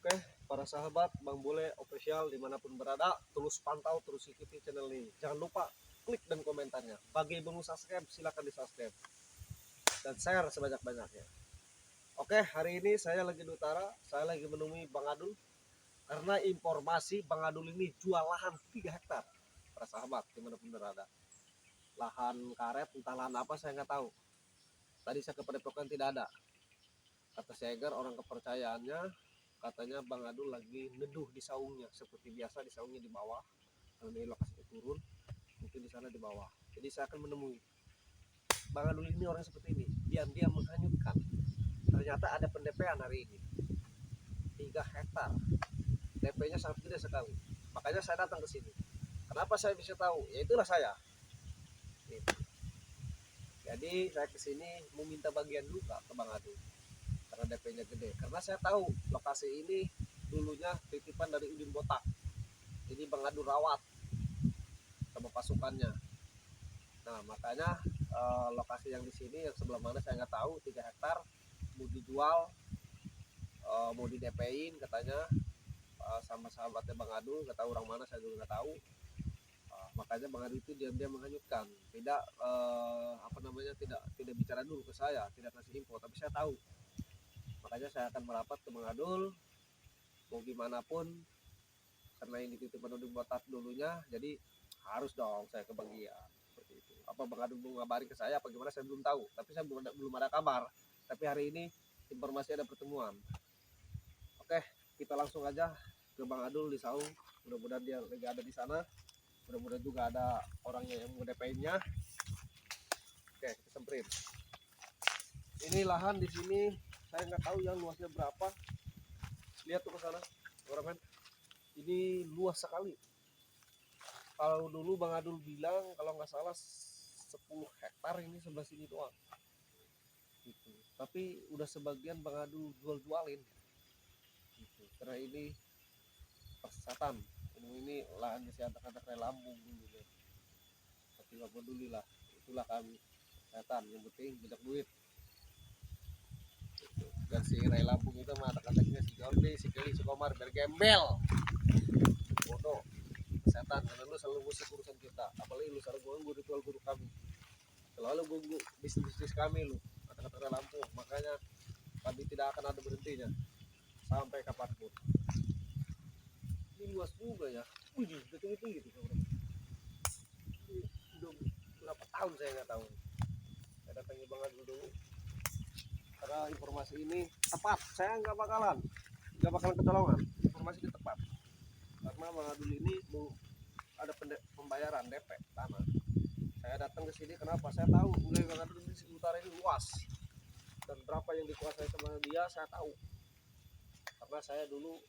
Oke, para sahabat Bang Bule official dimanapun berada, terus pantau, terus ikuti channel ini. Jangan lupa klik dan komentarnya. Bagi belum subscribe, silahkan di subscribe dan share sebanyak-banyaknya. Oke, hari ini saya lagi di utara, saya lagi menemui Bang Adul karena informasi Bang Adul ini jual lahan 3 hektar. Para sahabat dimanapun berada, lahan karet, entah lahan apa saya nggak tahu. Tadi saya ke Padepokan tidak ada. Kata Seger, orang kepercayaannya, katanya Bang Adul lagi neduh di saungnya. Seperti biasa di saungnya di bawah. Kalau ini lokasinya turun, mungkin di sana di bawah. Jadi saya akan menemui Bang Adul ini orang seperti ini. Diam-diam menghanyutkan. Ternyata ada pendepean hari ini 3 hektar. DP-nya sangat gede sekali. Makanya saya datang ke sini. Kenapa saya bisa tahu? Ya itulah saya. Jadi saya ke sini mau minta bagian juga ke Bang Adul. Karena DP-nya gede. Karena saya tahu lokasi ini dulunya titipan dari Udin Botak. Jadi Bang Adul rawat sama pasukannya. Nah makanya lokasi yang di sini yang sebelah mana saya nggak tahu, 3 hektar mau dijual, mau di DP-in katanya sama sahabatnya Bang Adul, nggak tahu orang mana, saya juga nggak tahu. Makanya Bang Adul itu diam-diam menghanyutkan, tidak tidak bicara dulu ke saya, tidak kasih info, tapi saya tahu. Makanya saya akan merapat ke Bang Adul, mau gimana pun, karena ini titipan Udin Botak dulunya, jadi harus dong saya kebagian seperti itu. Apa Bang Adul mau ngabarin ke saya apa gimana saya belum tahu, tapi saya belum ada kabar. Tapi hari ini informasi ada pertemuan. Oke, kita langsung aja ke Bang Adul di saung. Mudah-mudahan dia lagi ada di sana. Mudah-mudahan juga ada orangnya yang mau DP-nya. Oke, kita semperin. Ini lahan di sini saya nggak tahu yang luasnya berapa. Lihat tuh ke sana, orang kan. Ini luas sekali. Kalau dulu Bang Adul bilang kalau nggak salah 10 hektar ini sebelah sini doang. Gitu. Tapi udah sebagian Bang Adul jual-jualin. Gitu. Karena ini persesatan. Ini lahannya si anak-anak lambung dulu deh. Tapi nggak peduli lah. Itulah kami setan. Yang penting banyak duit. Gitu. Dan si Rai Lampung itu mah anak-anaknya si Jordi, si Kelly, si Komar biar gembel. Bodoh. Setan, karena lu selalu ngusik urusan kita, apalagi lu selalu ganggu ritual guru kami, selalu ganggu bisnis kami lu, kata-kata Lampung. Makanya kami tidak akan ada berhentinya sampai kapanpun. Ini luas juga ya, udah tinggi-tinggi tuh udah berapa tahun saya nggak tahu. Saya datangi Bang Adul dulu karena informasi ini tepat. Saya nggak bakalan kecolongan, informasi ini tepat karena Bang Adul ini mau ada pembayaran DP tanah. Saya datang ke sini kenapa? Saya tahu wilayah Bang Adul di utara ini luas dan berapa yang dikuasai sama dia saya tahu. Karena saya dulu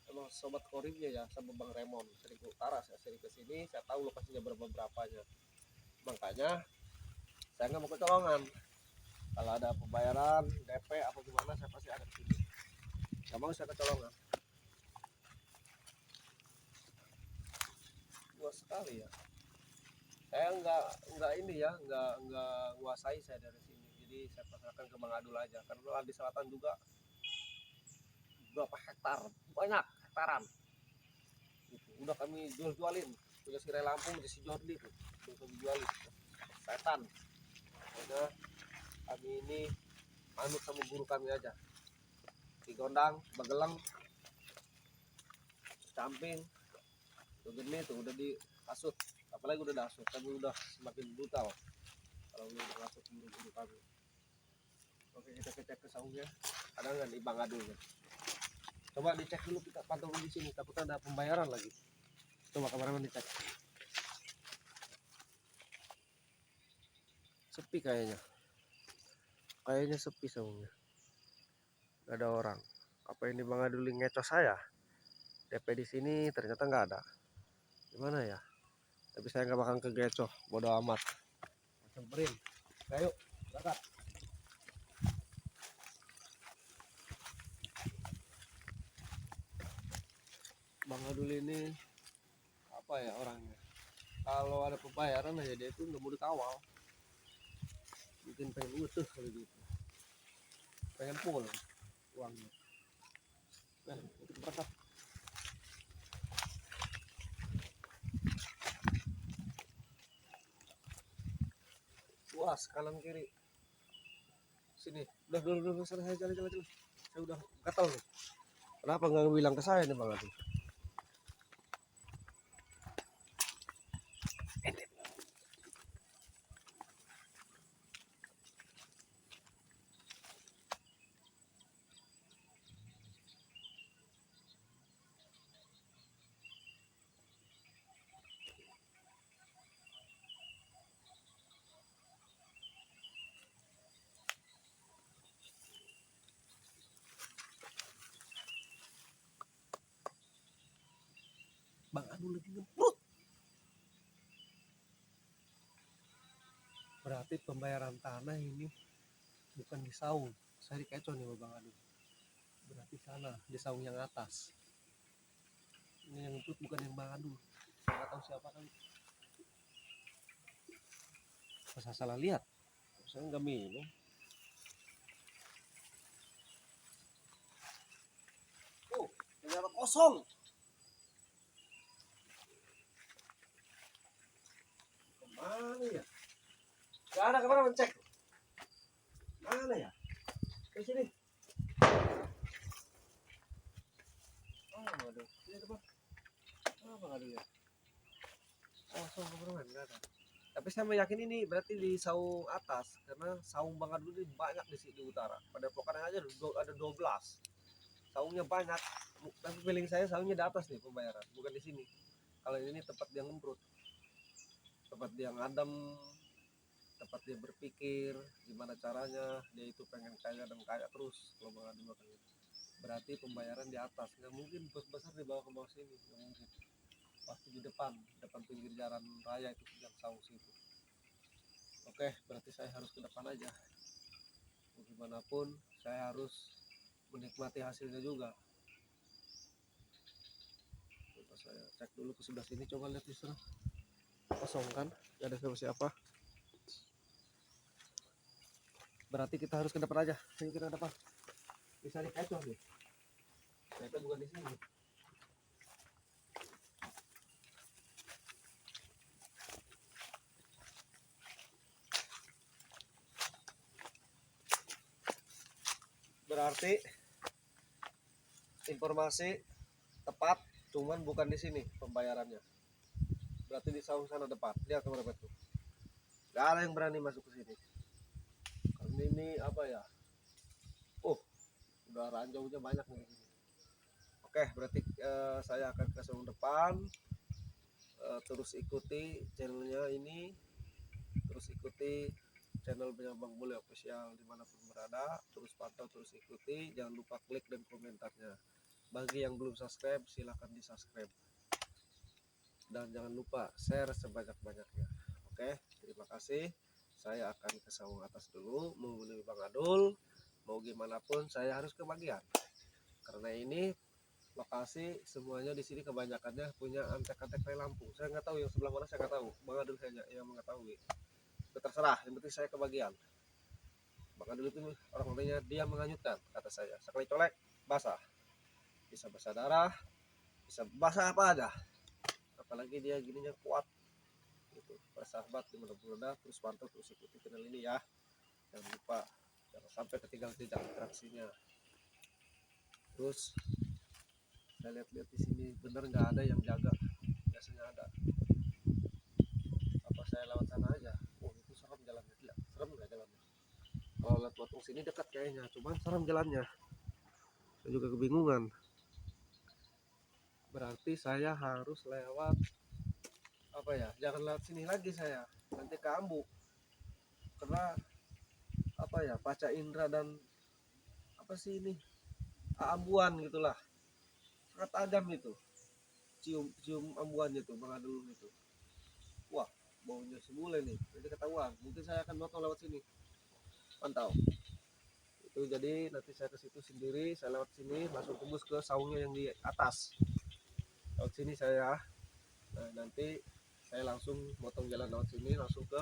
emang sobat korimnya ya sama Bang Remon, sering ke utara, saya sering ke sini, saya tahu lokasinya berapanya. Makanya saya nggak mau kecolongan. Kalau ada pembayaran DP apa gimana saya pasti ada di sini. Nggak mau saya kecolongan. Luas sekali ya. Saya nggak ini ya, nggak nguasai saya dari sini. Jadi saya pasrahkan ke Bang Adul aja. Karena di selatan juga berapa hektar, banyak hektaran. Gitu. Udah kami jualin. Punya si Rai Lampung, si Jordi tuh, udah kami jualin. Setan. Udah kami ini manut sama guru kami aja. Di Gondang, Bageleng, Camping, tuh gini tuh udah dihasut. Apalagi udah dihasut, kami udah semakin brutal kalau udah ngasut guru kami. Oke, kita cek ke saungnya, ada nggak di Bang Adul ya? Coba dicek dulu, kita pantau di sini, takutnya ada pembayaran lagi. Coba kameramen dicek. Sepi kayaknya sepi saungnya, nggak ada orang. Apa ini Bang Adul ngecos saya? DP di sini ternyata nggak ada. Gimana ya? Tapi saya nggak bakal kegecoh, bodo amat. Samperin, ayo berangkat. Bang Adul ini apa ya orangnya? Kalau ada pembayaran aja dia itu nggak mau dikawal. Mungkin pengen utuh kali gitu. Pengen full uangnya. Nah, awas kanan kiri sini. Udah dulu saya jalan. Saya udah gatal nih. Kenapa nggak bilang ke saya nih Bang Adi? Bang Adu lagi ngemprut. Berarti pembayaran tanah ini bukan di saung. Saya dikecoh nih Bang Adu. Berarti sana di saung yang atas. Ini yang ngemprut bukan yang Bang Adu. Saya nggak tahu siapa kali. Saya salah lihat. Saya nggak minum. Oh, ternyata kosong. Kemana ya? Gak ada, kemana mencek? Mana ya? Ke sini. Oh, aduh. Ini depan. Apa nggak ada ya? Kosong kemana? Nggak ada. Tapi saya meyakini ini berarti di saung atas karena saung Bang Adu ini banyak di sini di utara. Pada pokokan aja ada 12. Saungnya banyak. Tapi feeling saya saungnya di atas nih pembayaran, bukan di sini. Kalau ini tempat dia ngemprut, tempat dia ngadem, tempat dia berpikir gimana caranya dia itu pengen kaya dan kaya terus. Kalau Bang Adu makan itu berarti pembayaran di atas, nggak mungkin bos besar dibawa ke bawah sini, nggak mungkin. Pasti di depan pinggir jalan raya itu yang saung situ. Oke, berarti saya harus ke depan aja. Bagaimanapun saya harus menikmati hasilnya juga. Coba saya cek dulu ke sebelah sini, coba lihat di sana. Kosong kan? Gak ada siapa-siapa. Berarti kita harus ke depan aja. Ayo kita ke depan. Bisa dikecoh nih. Ternyata bukan di sini. Berarti informasi tepat, cuman bukan di sini pembayarannya. Berarti di saung sana depan. Lihat kemana tuh. Gak ada yang berani masuk ke sini. Karena ini apa ya? Oh, udah ranjaunya banyak nih di sini. Oke, berarti saya akan ke saung depan. Terus ikuti channelnya ini. Terus ikuti channel Bang Bule official dimanapun berada. Terus pantau, terus ikuti. Jangan lupa klik dan komentarnya. Bagi yang belum subscribe, silahkan di subscribe. Dan jangan lupa share sebanyak-banyaknya. Oke, terima kasih. Saya akan ke saung atas dulu menemui Bang Adul. Mau gimana pun saya harus kebagian. Karena ini lokasi semuanya di sini kebanyakannya punya antek-antek tai lampu. Saya nggak tahu yang sebelah mana, saya nggak tahu. Bang Adul saja yang mengetahui. Itu terserah, yang penting saya kebagian. Bang Adul itu orang orangnya dia menganyutkan, kata saya. Sekali colek basah. Bisa basah darah, bisa basah apa aja. Apalagi dia gininya kuat gitu. Persahabat dimanapun berada, terus pantau, terus ikuti channel ini ya. Jangan lupa, jangan sampai ketinggalan jejak interaksinya. Terus saya lihat-lihat di sini bener nggak ada yang jaga, biasanya ada. Apa saya lewat sana aja? Oh, itu serem jalannya. Gila, serem nggak jalannya? Kalau lewat potong sini dekat kayaknya, cuman serem jalannya. Saya juga kebingungan. Berarti saya harus lewat apa ya? Jangan lewat sini lagi saya, nanti ke Ambu. Karena apa ya? Paca Indra dan apa sih ini? Ambuan gitulah. Sangat tajam itu. Cium ambuannya tuh, Bang Adul itu. Wah, baunya sebule nih. Jadi ketahuan. Mungkin saya akan motong lewat sini. Pantau. Itu jadi nanti saya ke situ sendiri, saya lewat sini langsung tembus ke saungnya yang di atas. Lewat sini saya. Nah, nanti saya langsung motong jalan lewat sini langsung ke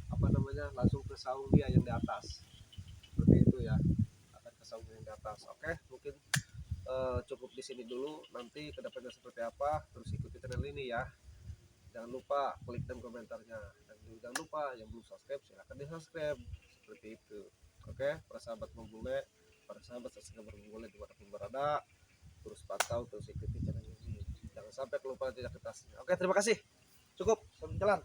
apa namanya? Langsung ke saung dia yang di atas. Seperti itu ya. Akan ke saung yang di atas. Oke, mungkin cukup di sini dulu. Nanti kedepannya seperti apa terus ikuti channel ini ya. Jangan lupa klik dan komentarnya, dan jangan lupa yang belum subscribe silahkan di subscribe seperti itu. Oke, para sahabat membule, para sahabat subscriber membule dimanapun berada, terus pantau, terus ikuti channel ini, jangan sampai kelupaan tidak kertasnya. Oke, terima kasih, cukup, selamat jalan.